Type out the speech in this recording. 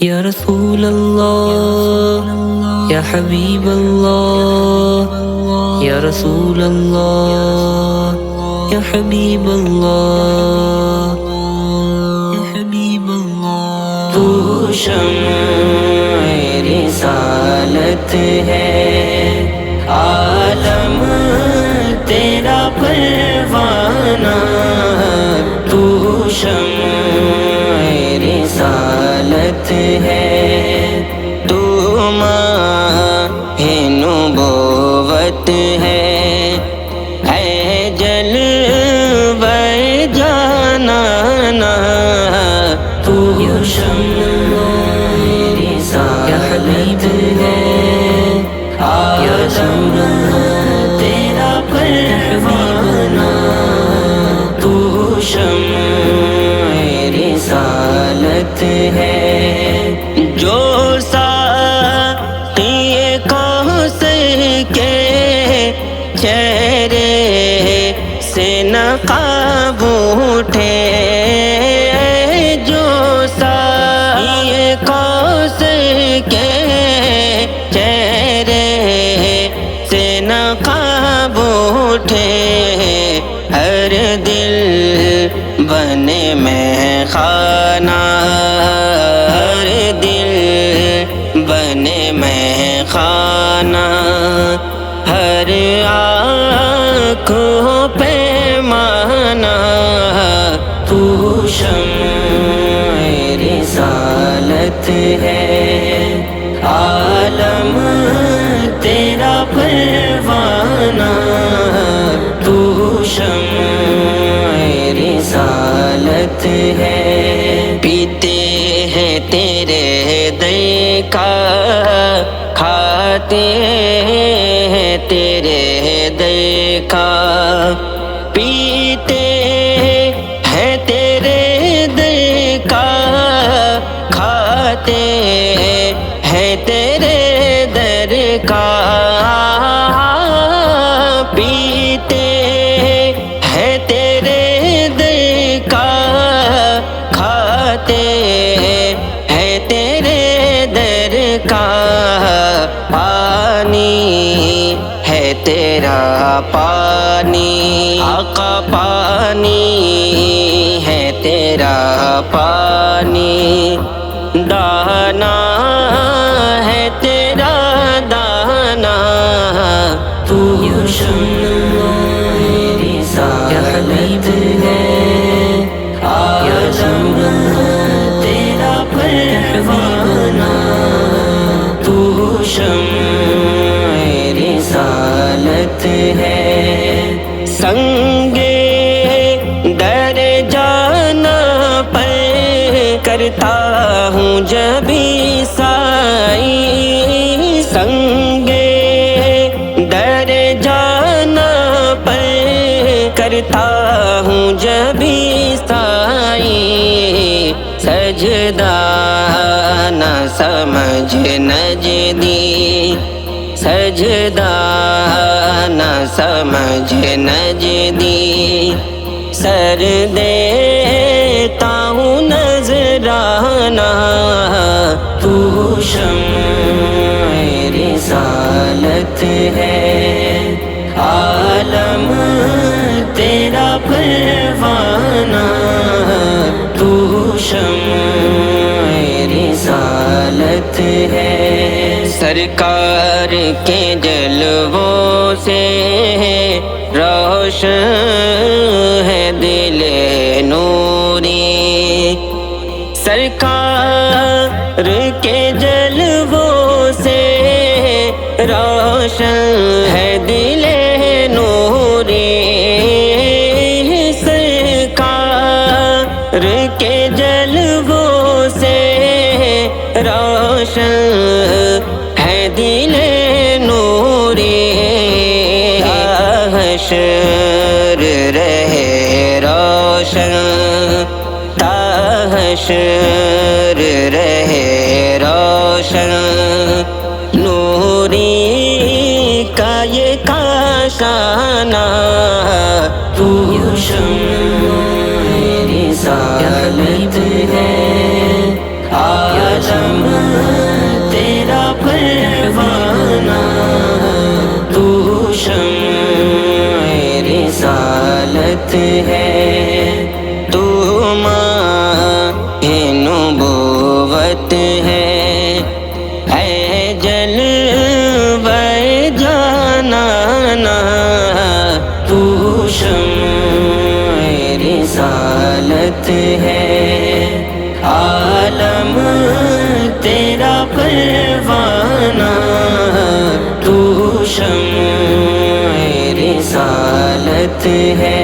یا رسول اللہ یا حبیب اللہ یا رسول اللہ یا حبیب اللہ یا حبیب اللہ۔ تو شمع رسالت ہے، عالم تیرا پروانہ، تو شمع رسالت ہے، تو ماہ نبوت ہے، اے جلوہ جانانا، تو شمع رسالت ہے، عالم تیرا پروانہ، تو شمع رسالت ہے، جو ساقی کوثر کے چہرے سے نقاب اٹھے، جو ساقی کوثر کے چہرے سے نقاب اٹھے، ہر دل بنے میں خانہ، ہر دل بنے میں خانہ، ہر آنکھوں پہ مانا، تو شمع رسالت ہے، عالم تیرا پروانہ، تو شمع رسالت ہے، پیتے ہیں تیرے در کا، کھاتے ہیں تیرے در کا، پیتے ہیں تیرے در کا، کھاتے ہیں تیرے در کا، پیتے ہیں تیرے در کا، کھاتے ہیں تیرے در کا، پانی ہے تیرا پانی، آقا پانی ہے تیرا پانی، دانا ہے تیرا دانا، تو شمع رسالت ہے، عالم تیرا پروانہ، تو شمع رسالت ہے، سنگے در جانا پر کرتا ہوں جبھی سائی، سنگے در جانا پر کرتا ہوں جبھی سائی، سجدہ نہ سمجھ نجدی، سجدہ نہ سمجھ نجدی، سر دیتا ہوں نذرانہ، تو شمع رسالت ہے، عالم تیرا پروانہ، تو شمع رسالت ہے، سرکار کے جلووں سے روشن ہے دل نوری، سرکار کے جلووں سے روشن ہے دل نوری، سرکار کے جلووں سے روشن ہے دل نوری، حشر رہے روشن، حشر رہے روشن، نوری کا یہ کاشانہ، تو شمع رسالت ہے، عالم ہے، تو ماہ نبوت ہے، اے جلوہ جانانا تو شمع رسالت ہے، عالم تیرا پروانہ تو شمع رسالت ہے۔